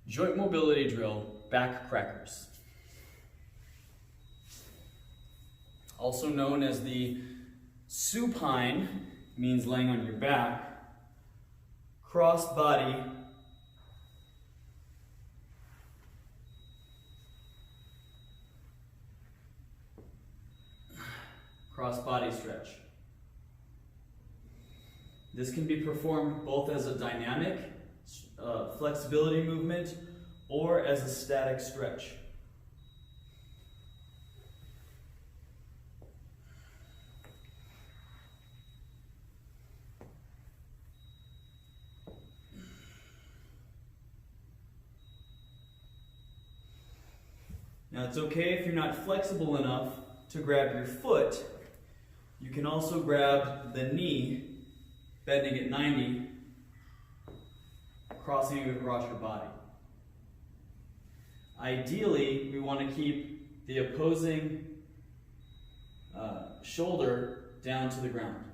Joint mobility drill, back crackers. Also known as the supine, means laying on your back. Cross body, stretch. This can be performed both as a dynamic flexibility movement or as a static stretch. Now it's okay if you're not flexible enough to grab your foot. You can also grab the knee, bending at 90, crossing it across your body. Ideally, we want to keep the opposing shoulder down to the ground.